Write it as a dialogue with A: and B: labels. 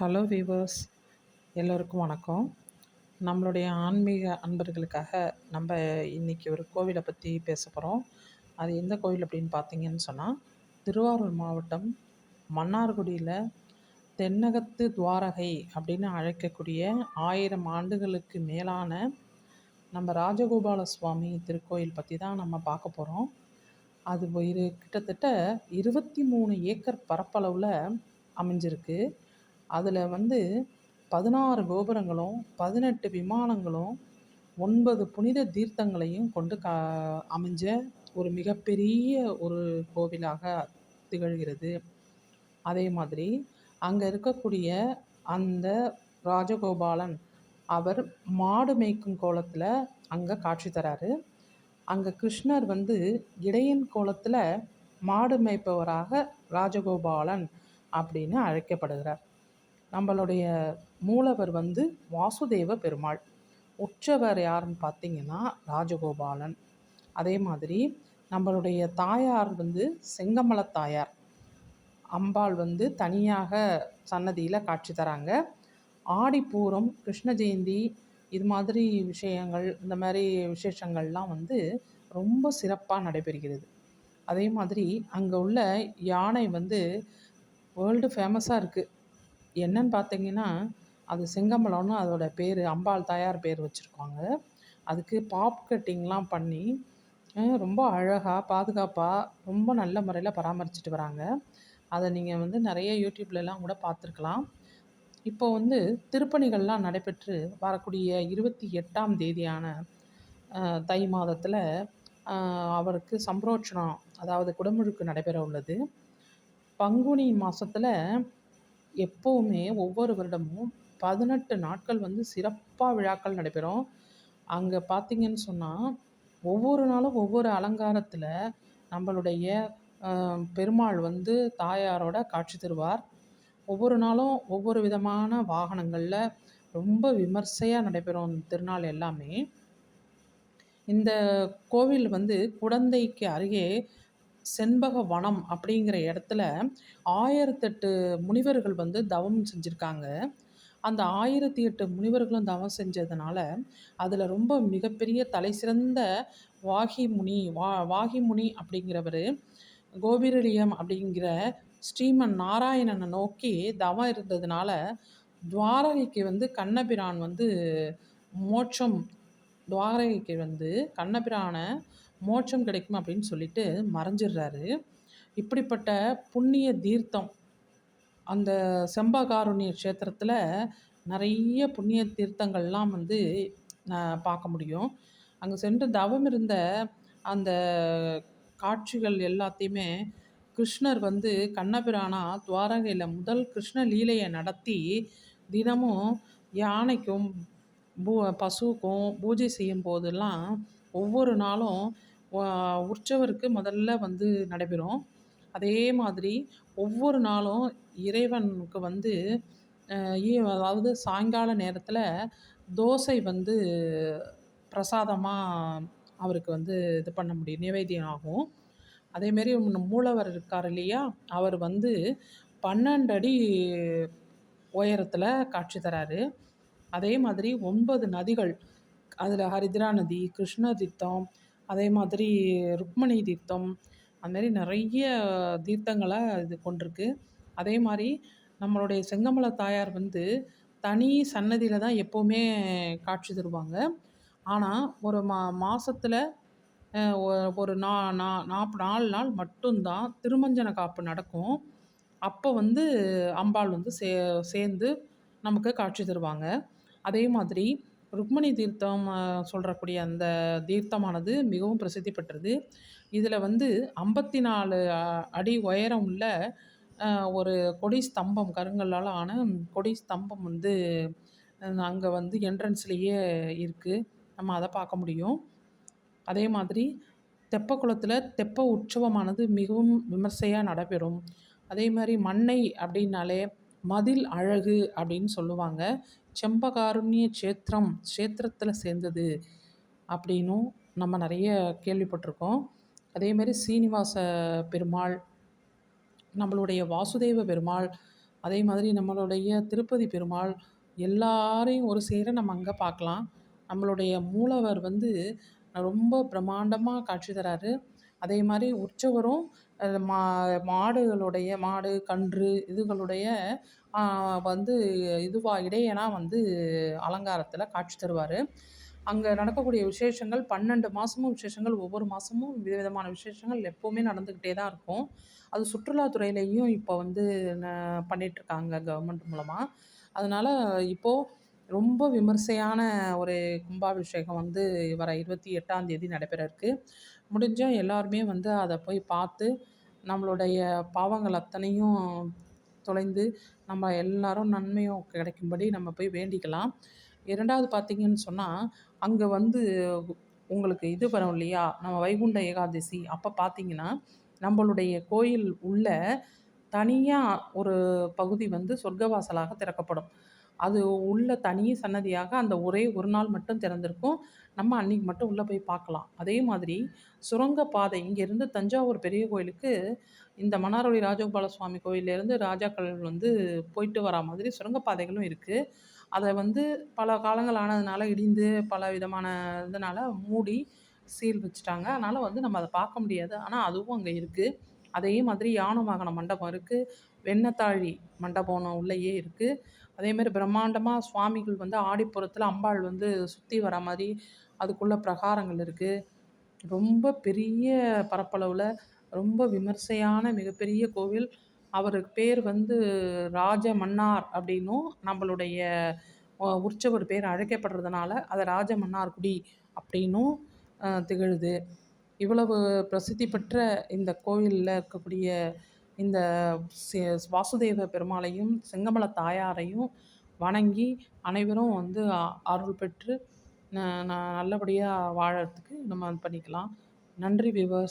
A: Hello viewers, எல்லோருக்கும் வணக்கம். நம்மளுடைய ஆன்மீக அன்பர்களுக்காக நம்ம இன்றைக்கி ஒரு கோவிலை பற்றி பேச போகிறோம். அது எந்த கோவில் அப்படின்னு பார்த்தீங்கன்னு சொன்னால், திருவாரூர் மாவட்டம் மன்னார்குடியில் தென்னகத்து துவாரகை அப்படின்னு அழைக்கக்கூடிய 1000 ஆண்டுகளுக்கு மேலான நம்ம ராஜகோபால சுவாமி திருக்கோயில் பற்றி தான் நம்ம பார்க்க போகிறோம். அது கிட்டத்தட்ட 23 ஏக்கர் பரப்பளவில் அமைஞ்சிருக்கு. அதில் 16 கோபுரங்களும் 18 விமானங்களும் 9 புனித தீர்த்தங்களையும் கொண்டு அமைஞ்ச ஒரு மிகப்பெரிய ஒரு கோவிலாக திகழ்கிறது. அதே மாதிரி அங்கே இருக்கக்கூடிய அந்த ராஜகோபாலன் அவர் மாடு மேய்க்கும் கோலத்தில் அங்கே காட்சி தராரு. அங்கே கிருஷ்ணர் இடையன் கோலத்தில் மாடு மேய்ப்பவராக ராஜகோபாலன் அப்படின்னு அழைக்கப்படுகிறார். நம்மளுடைய மூலவர் வாசுதேவ பெருமாள். உற்சவர் யாருன்னு பார்த்தீங்கன்னா ராஜகோபாலன். அதே மாதிரி நம்மளுடைய தாயார் செங்கமல தாயார். அம்பாள் தனியாக சன்னதியில் காட்சி தராங்க. ஆடிப்பூரம், கிருஷ்ண ஜெயந்தி, இது மாதிரி விஷயங்கள், இந்த மாதிரி விசேஷங்கள்லாம் ரொம்ப சிறப்பாக நடைபெறுகிறது. அதே மாதிரி அங்கே உள்ள யானை வேர்ல்டு ஃபேமஸாக இருக்குது. என்னன்னு பார்த்தீங்கன்னா, அது செங்கமலம்னு அதோட பேர், அம்பாள் தாயார் பேர் வச்சுருக்காங்க. அதுக்கு பாப் கட்டிங்லாம் பண்ணி ரொம்ப அழகாக பாதுகாப்பாக ரொம்ப நல்ல முறையில் பராமரிச்சுட்டு வராங்க. அதை நீங்கள் நிறைய யூடியூப்லலாம் கூட பார்த்துருக்கலாம். இப்போ திருப்பணிகள்லாம் நடைபெற்று வரக்கூடிய 28ஆம் தேதியான தை மாதத்தில் அவருக்கு சம்பரோட்சணம், அதாவது குடமுழுக்கு நடைபெற உள்ளது. பங்குனி மாதத்தில் எப்போவுமே ஒவ்வொரு வருடமும் 18 நாட்கள் சிறப்பாக விழாக்கள் நடைபெறும். அங்கே பார்த்திங்கன்னு சொன்னால் ஒவ்வொரு நாளும் ஒவ்வொரு அலங்காரத்தில் நம்மளுடைய பெருமாள் தாயாரோட காட்சி தருவார். ஒவ்வொரு நாளும் ஒவ்வொரு விதமான வாகனங்களில் ரொம்ப விமர்சையாக நடைபெறும் திருநாள் எல்லாமே. இந்த கோவில் குடந்தைக்கு அருகே செண்பக வனம் அப்படிங்கிற இடத்துல 1008 முனிவர்கள் தவம் செஞ்சுருக்காங்க. அந்த 1008 முனிவர்களும் தவம் செஞ்சதுனால அதில் ரொம்ப மிகப்பெரிய தலை சிறந்த வாகிமுனி அப்படிங்கிறவர் கோபிரலியம் அப்படிங்கிற ஸ்ரீமன் நாராயணனை நோக்கி தவம் இருந்ததுனால துவாரகைக்கு கண்ணபிரான் மோட்சம், துவாரகைக்கு கண்ணபிரானை மோட்சம் கிடைக்கும் அப்படின்னு சொல்லிட்டு மறைஞ்சிடுறாரு. இப்படிப்பட்ட புண்ணிய தீர்த்தம் அந்த செம்பகாருண்ய க்ஷேத்திரத்தில் நிறைய புண்ணிய தீர்த்தங்கள்லாம் பார்க்க முடியும். அங்கே சென்று தவம் இருந்த அந்த காட்சிகள் எல்லாத்தையுமே கிருஷ்ணர் கண்ணபிரானா துவாரகையில் முதல் கிருஷ்ண லீலையை நடத்தி தினமும் யானைக்கும் பசுவுக்கும் பூஜை செய்யும் போதெல்லாம் ஒவ்வொரு நாளும் உற்சவருக்கு முதல்ல நடைபெறும். அதே மாதிரி ஒவ்வொரு நாளும் இறைவனுக்கு அதாவது சாயங்கால நேரத்தில் தோசை பிரசாதமாக அவருக்கு இது பண்ண முடியும், நிவேத்தியம் ஆகும். அதேமாரி மூலவர் இருக்கார் இல்லையா, அவர் 12 அடி உயரத்தில் காட்சி தராரு. அதே மாதிரி 9 நதிகள், அதில் ஹரித்ரா நதி, கிருஷ்ண தீர்த்தம், அதே மாதிரி ருக்மணி தீர்த்தம், அதுமாரி நிறைய தீர்த்தங்களை இது கொண்டிருக்கு. அதே மாதிரி நம்மளுடைய செங்கமல தாயார் தனி சன்னதியில் தான் எப்போவுமே காட்சி தருவாங்க. ஆனால் ஒரு மாதத்தில் ஒரு 4 நாள் மட்டும்தான் திருமஞ்சன காப்பு நடக்கும். அப்போ அம்பாள் சேர்ந்து நமக்கு காட்சி தருவாங்க. அதே மாதிரி ருக்மணி தீர்த்தம் சொல்கிறக்கூடிய அந்த தீர்த்தமானது மிகவும் பிரசித்தி பெற்றது. இதில் 54 அடி உயரம் உள்ள ஒரு கொடி ஸ்தம்பம், கருங்கல்லால் ஆன கொடி ஸ்தம்பம் அங்கே என்ட்ரன்ஸ்லேயே இருக்குது. நம்ம அதை பார்க்க முடியும். அதே மாதிரி தெப்பக்குளத்தில் தெப்ப உற்சவமானது மிகவும் விமர்சையாக நடைபெறும். அதே மாதிரி மண்ணை அப்படின்னாலே மதில் அழகு அப்படின்னு சொல்லுவாங்க. செம்பகாருண்ய க்ஷேத்திரத்தில் சேர்ந்தது அப்படின்னும் நம்ம நிறைய கேள்விப்பட்டிருக்கோம். அதேமாரி சீனிவாச பெருமாள், நம்மளுடைய வாசுதேவ பெருமாள், அதே மாதிரி நம்மளுடைய திருப்பதி பெருமாள் எல்லாரையும் ஒரு சேர நம்ம அங்கே பார்க்கலாம். நம்மளுடைய மூலவர் வந்து ரொம்ப பிரம்மாண்டமா காட்சி தராரு. அதே மாரி உற்சவரும் அ மா மாடு, கன்று இதுகளுடைய ஆ வந்து இடையனா வந்து அலங்காரத்தில காட்சி தருவாரு. அங்க நடக்கக்கூடிய விசேஷங்கள் 12 மாசமும் விசேஷங்கள், ஒவ்வொரு மாசமும் விதவிதமான விசேஷங்கள் எப்பவுமே நடந்துக்கிட்டே தான் இருக்கும். அது சுற்றுலாத்துறையிலயும் இப்போ வந்து ந பண்ணிட்டுருக்காங்க கவர்மெண்ட் மூலமா. அதனால இப்போ ரொம்ப விமர்சையான ஒரு கும்பாபிஷேகம் வந்து வர 28ஆம் தேதி நடைபெற இருக்கு. முடிஞ்சா எல்லாருமே வந்து அத போய் பார்த்து, நம்மளுடைய பாவங்கள் அத்தனையும் தொலைந்து, நம்ம எல்லாரும் நன்மையும் கிடைக்கும்படி நம்ம போய் வேண்டிக்கலாம். 2வது பார்த்தீங்கன்னு சொன்னா, அங்க வந்து உங்களுக்கு இது வரும் இல்லையா? நம்ம வைகுண்ட ஏகாதசி அப்ப பார்த்தீங்கன்னா, நம்பளுடைய கோயில் உள்ள தனியா ஒரு பகுதி வந்து சொர்க்கவாசலாக திறக்கப்படும். அது உள்ள தனி சன்னதியாக அந்த ஒரே ஒரு நாள் மட்டும் திறந்திருக்கும். நம்ம அன்னைக்கு மட்டும் உள்ள போய் பார்க்கலாம். அதே மாதிரி சுரங்கப்பாதை இங்கேருந்து தஞ்சாவூர் பெரிய கோயிலுக்கு இந்த மன்னார்குடி ராஜகோபால சுவாமி கோயில்லேருந்து ராஜாக்கள் வந்து போயிட்டு வரா மாதிரி சுரங்கப்பாதைகளும் இருக்கு. அத வந்து பல காலங்கள் ஆனதுனால இடிந்து பல விதமான இதனால மூடி சீல் வச்சுட்டாங்க. அதனால வந்து நம்ம அத பார்க்க முடியாது. ஆனா அதுவும் அங்க இருக்கு. அதே மாதிரி யான வாகன மண்டபம் இருக்கு. வெண்ணத்தாழி மண்டபம் ஒண்ணு உள்ளயே இருக்கு. அதேமாரி பிரம்மாண்டமா சுவாமிகள் வந்து ஆடிப்புறத்துல அம்பாள் வந்து சுத்தி வர மாரி அதுக்குள்ள பிரகாரங்கள் இருக்கு. ரொம்ப பெரிய பரப்பளவுல ரொம்ப விமர்சையான மிகப்பெரிய கோவில். அவருக்கு பேர் வந்து ராஜ மன்னார் அப்படின்னும், நம்மளுடைய உற்சவர் பேர் அழைக்கப்படுறதுனால, அத ராஜ மன்னார்குடி அப்படின்னும் திகழுது. இவ்வளவு பிரசித்தி பெற்ற இந்த கோவில்ல இருக்கக்கூடிய இந்த செ வாசுதேவ பெருமாளையும், செங்கமல தாயாரையும் வணங்கி அனைவரும் வந்து அருள் பெற்று ந ந நல்லபடியா வாழறதுக்கு நம்ம பண்ணிக்கலாம். நன்றி வியூவர்ஸ்.